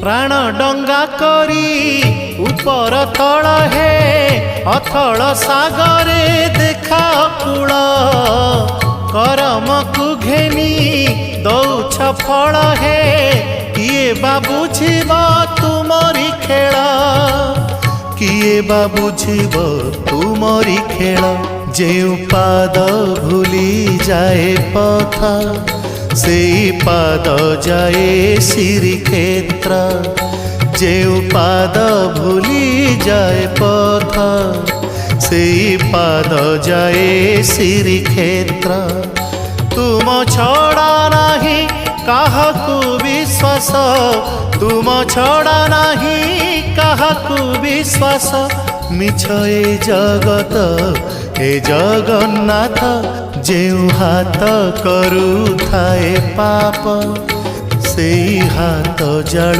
प्राण डंगा करी ऊपर तल हे अथल सागरे देखा कूल करम को घेनी दौछ फल हे किए बा बुझिब तुमरी खेल किए बा बुझिब तुमरी खेल जेउ पाद भूली जाए पथ से पाद जाए श्रीक्षेत्र जेउ पाद भूली जाए पथ से पाद जाए श्रीक्षेत्र तुम छड़ा नहीं काहकु विश्वास तुम छड़ा नहीं काहकु विश्वास मिछ ए जगत ए जगन्नाथ जेउ हाथ करू थाए पाप से हाथ जाड़